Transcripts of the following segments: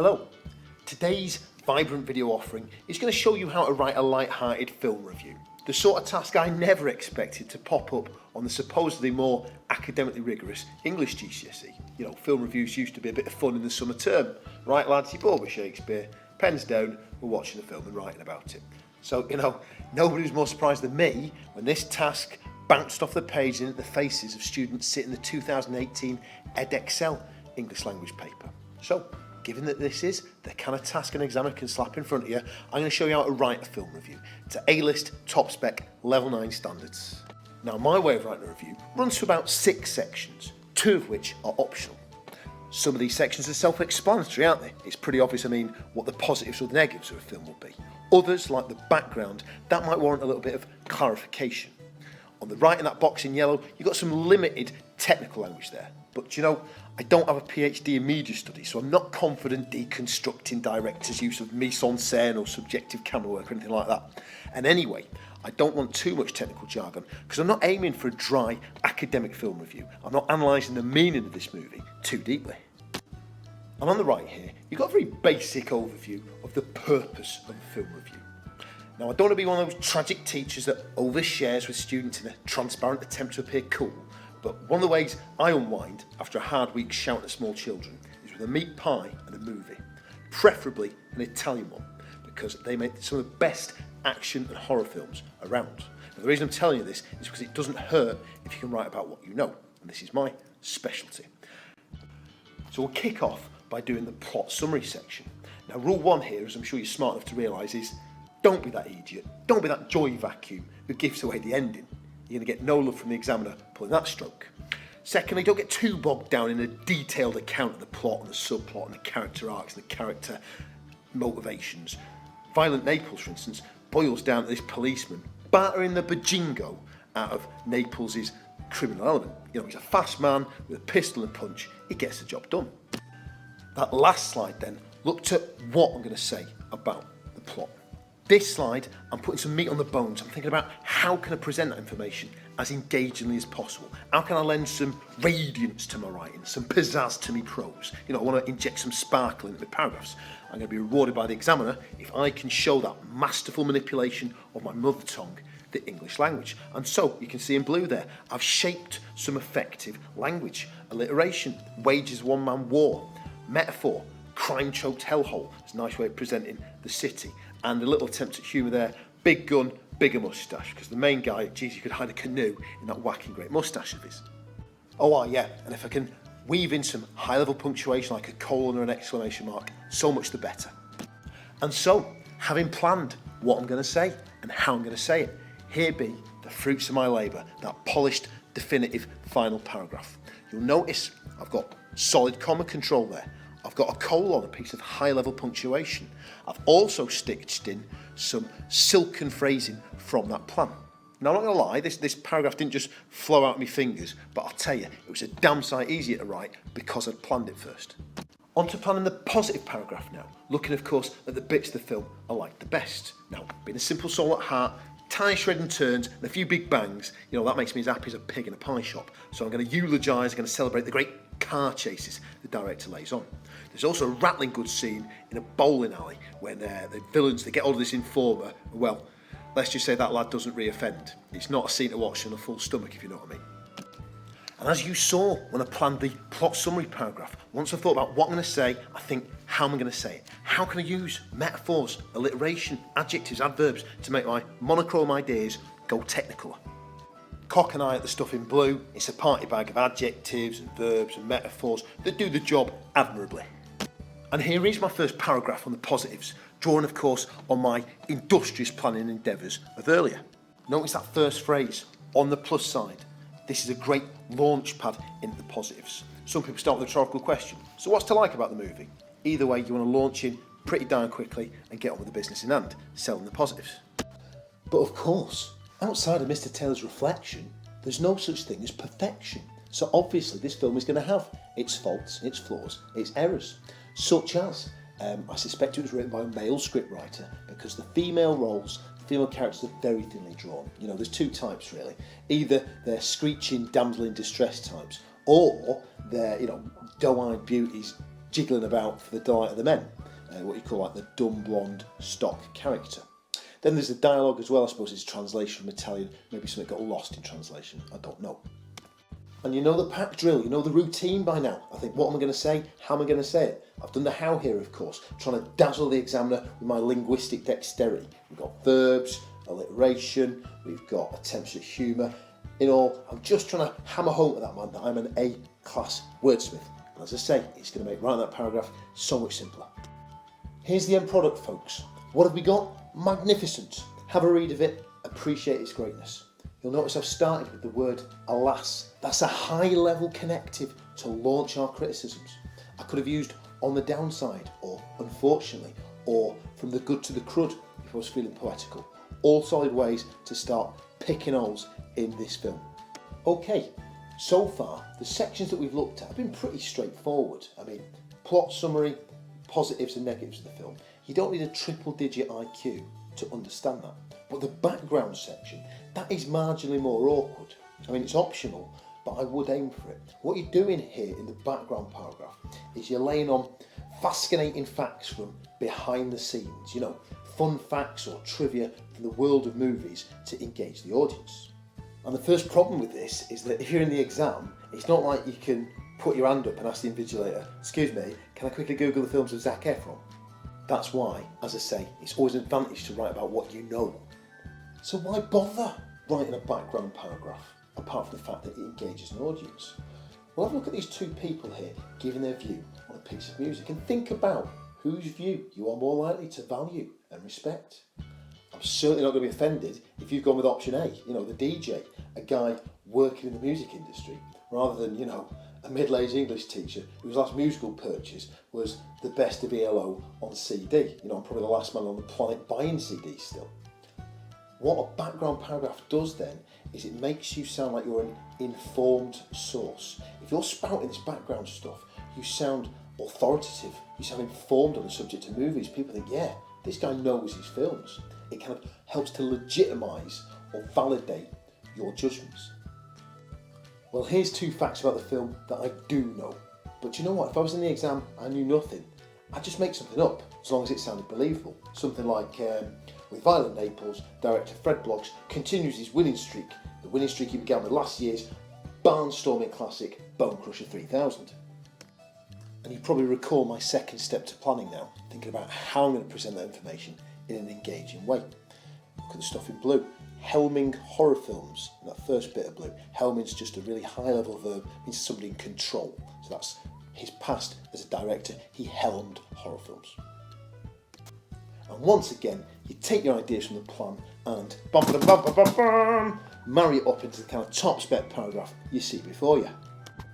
Hello. Today's vibrant video offering is going to show you how to write a light-hearted film review. The sort of task I never expected to pop up on the supposedly more academically rigorous English GCSE. You know, film reviews used to be a bit of fun in the summer term. Right lads, you're bored with Shakespeare, pens down, we're watching the film and writing about it. So, nobody was more surprised than me when this task bounced off the page and into the faces of students sitting the 2018 EdXL English language paper. So, given that this is the kind of task an examiner can slap in front of you, I'm going to show you how to write a film review to A-list, top spec, level 9 standards. Now, my way of writing a review runs through about 6 sections, 2 of which are optional. Some of these sections are self-explanatory, aren't they? It's pretty obvious, what the positives or the negatives of a film will be. Others, like the background, that might warrant a little bit of clarification. On the right in that box in yellow, you've got some limited technical language there. But I don't have a PhD in media studies, so I'm not confident deconstructing directors' use of mise-en-scène or subjective camera work or anything like that. And anyway, I don't want too much technical jargon because I'm not aiming for a dry academic film review. I'm not analysing the meaning of this movie too deeply. And on the right here, you've got a very basic overview of the purpose of a film review. Now, I don't want to be one of those tragic teachers that overshares with students in a transparent attempt to appear cool, but one of the ways I unwind after a hard week shouting at small children is with a meat pie and a movie, preferably an Italian one, because they make some of the best action and horror films around. Now, the reason I'm telling you this is because it doesn't hurt if you can write about what you know, and this is my specialty. So we'll kick off by doing the plot summary section. Now, rule 1 here, as I'm sure you're smart enough to realise, is don't be that idiot, don't be that joy vacuum who gives away the ending. You're going to get no love from the examiner pulling that stroke. Secondly, don't get too bogged down in a detailed account of the plot and the subplot and the character arcs and the character motivations. Violent Naples, for instance, boils down to this policeman battering the bajingo out of Naples' criminal element. He's a fast man with a pistol and punch. He gets the job done. That last slide then looked at what I'm going to say about the plot. This slide, I'm putting some meat on the bones. I'm thinking about how can I present that information as engagingly as possible. How can I lend some radiance to my writing, some pizzazz to my prose? I want to inject some sparkle into my paragraphs. I'm going to be rewarded by the examiner if I can show that masterful manipulation of my mother tongue, the English language. And so, you can see in blue there, I've shaped some effective language. Alliteration, wages one-man war, metaphor, crime-choked hellhole. It's a nice way of presenting the city. And a little attempt at humour there, big gun, bigger moustache, because the main guy, geez, you could hide a canoe in that whacking great moustache of his. And if I can weave in some high-level punctuation like a colon or an exclamation mark, so much the better. And so, having planned what I'm going to say and how I'm going to say it, here be the fruits of my labour, that polished, definitive final paragraph. You'll notice I've got solid comma control there. I've got a colon, a piece of high-level punctuation. I've also stitched in some silken phrasing from that plan. Now, I'm not going to lie, this paragraph didn't just flow out of my fingers, but I'll tell you, it was a damn sight easier to write because I'd planned it first. On to planning the positive paragraph now, looking, of course, at the bits of the film I liked the best. Now, being a simple soul at heart, tiny shredding turns and a few big bangs, that makes me as happy as a pig in a pie shop. So I'm going to eulogise, I'm going to celebrate the great car chases the director lays on. There's also a rattling good scene in a bowling alley when the villains, they get hold of this informer. Well, let's just say that lad doesn't re-offend. It's not a scene to watch on a full stomach, if you know what I mean. And as you saw when I planned the plot summary paragraph, once I thought about what I'm going to say, I think, how am I going to say it? How can I use metaphors, alliteration, adjectives, adverbs to make my monochrome ideas go technical? Cock an eye at the stuff in blue. It's a party bag of adjectives and verbs and metaphors that do the job admirably. And here is my first paragraph on the positives, drawn of course on my industrious planning endeavours of earlier. Notice that first phrase, on the plus side. This is a great launch pad into the positives. Some people start with a rhetorical question. So what's to like about the movie? Either way, you want to launch in pretty darn quickly and get on with the business in hand, selling the positives. But of course, outside of Mr. Taylor's reflection, there's no such thing as perfection. So obviously this film is going to have its faults, its flaws, its errors. Such as, I suspect it was written by a male scriptwriter because the female roles, female characters are very thinly drawn. There's 2 types really. Either they're screeching damsel in distress types, or they're, doe-eyed beauties jiggling about for the delight of the men, what you call like the dumb blonde stock character. Then there's the dialogue as well. I suppose it's translation from Italian, maybe something got lost in translation, I don't know. And you know the pack drill, you know the routine by now. I think, what am I going to say? How am I going to say it? I've done the how here, of course, trying to dazzle the examiner with my linguistic dexterity. We've got verbs, alliteration, we've got attempts at humour. In all, I'm just trying to hammer home to that man that I'm an A-class wordsmith. And as I say, it's going to make writing that paragraph so much simpler. Here's the end product, folks. What have we got? Magnificent. Have a read of it, appreciate its greatness. You'll notice I've started with the word alas. That's a high-level connective to launch our criticisms. I could have used on the downside, or unfortunately, or from the good to the crud if I was feeling poetical. All solid ways to start picking holes in this film. Okay, so far the sections that we've looked at have been pretty straightforward. I mean, plot summary, positives and negatives of the film. You don't need a triple-digit IQ to understand that. But the background section, that is marginally more awkward. I mean, it's optional, but I would aim for it. What you're doing here in the background paragraph is you're laying on fascinating facts from behind the scenes, you know, fun facts or trivia from the world of movies to engage the audience. And the first problem with this is that if you're in the exam, it's not like you can put your hand up and ask the invigilator, excuse me, can I quickly Google the films of Zac Efron? That's why, as I say, it's always an advantage to write about what you know. So why bother writing a background paragraph, apart from the fact that it engages an audience? Well, have a look at these two people here giving their view on a piece of music and think about whose view you are more likely to value and respect. I'm certainly not going to be offended if you've gone with option A, you know, the DJ, a guy working in the music industry, rather than, you know, a middle-aged English teacher whose last musical purchase was the best of ELO on CD. You know, I'm probably the last man on the planet buying CDs still. What a background paragraph does then is it makes you sound like you're an informed source. If you're spouting this background stuff, you sound authoritative, you sound informed on the subject of movies. People think, yeah, this guy knows his films. It kind of helps to legitimise or validate your judgments. Well, here's two facts about the film that I do know. But you know what? If I was in the exam, I knew nothing. I'd just make something up, as long as it sounded believable. Something like, with Violent Naples, director Fred Bloggs continues his winning streak. The winning streak he began with last year's barnstorming classic, Bone Crusher 3000. And you probably recall my second step to planning now, thinking about how I'm going to present that information in an engaging way. Look at the stuff in blue. Helming horror films, that first bit of blue. Helming's just a really high level verb, means somebody in control. So that's his past as a director, he helmed horror films. And once again, you take your ideas from the plan and marry it up into the kind of top spec paragraph you see before you.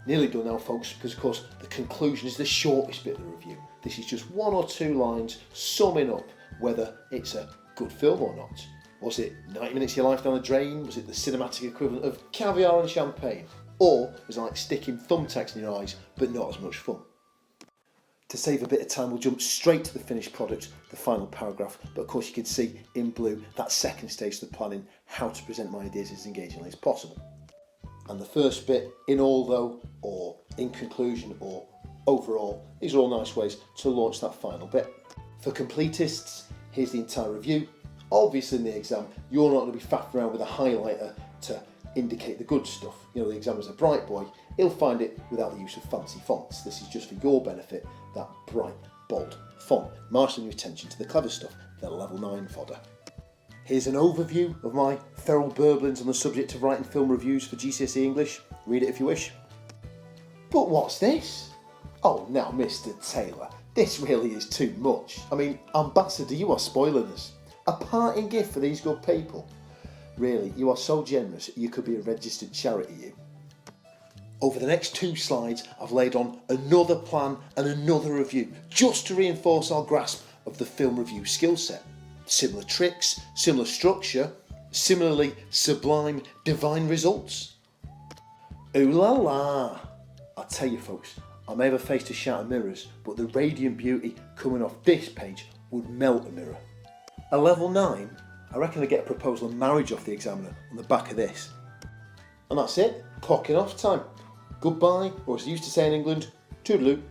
Nearly done now, folks, because of course the conclusion is the shortest bit of the review. This is just one or two lines summing up whether it's a good film or not. Was it 90 minutes of your life down the drain? Was it the cinematic equivalent of caviar and champagne? Or was it like sticking thumbtacks in your eyes but not as much fun? To save a bit of time, we'll jump straight to the finished product, the final paragraph. But of course you can see in blue that second stage of the planning, how to present my ideas as engagingly as possible. And the first bit, in all though, or in conclusion, or overall, these are all nice ways to launch that final bit. For completists, here's the entire review. Obviously in the exam, you're not going to be faffing around with a highlighter to indicate the good stuff. You know, the examiner's a bright boy, he'll find it without the use of fancy fonts. This is just for your benefit, that bright, bold font, marshalling your attention to the clever stuff, the level 9 fodder. Here's an overview of my feral burblings on the subject of writing film reviews for GCSE English. Read it if you wish. But what's this? Oh, now Mr. Taylor, this really is too much. I mean, Ambassador, you are spoiling us. A parting gift for these good people. Really, you are so generous, you could be a registered charity, you. Over the next 2 slides, I've laid on another plan and another review, just to reinforce our grasp of the film review skill set. Similar tricks, similar structure, similarly sublime, divine results. Ooh la la! I tell you folks, I may have a face to shatter mirrors, but the radiant beauty coming off this page would melt a mirror. A level 9, I reckon I get a proposal of marriage off the examiner on the back of this. And that's it, clocking off time. Goodbye, or as they used to say in England, toodaloo.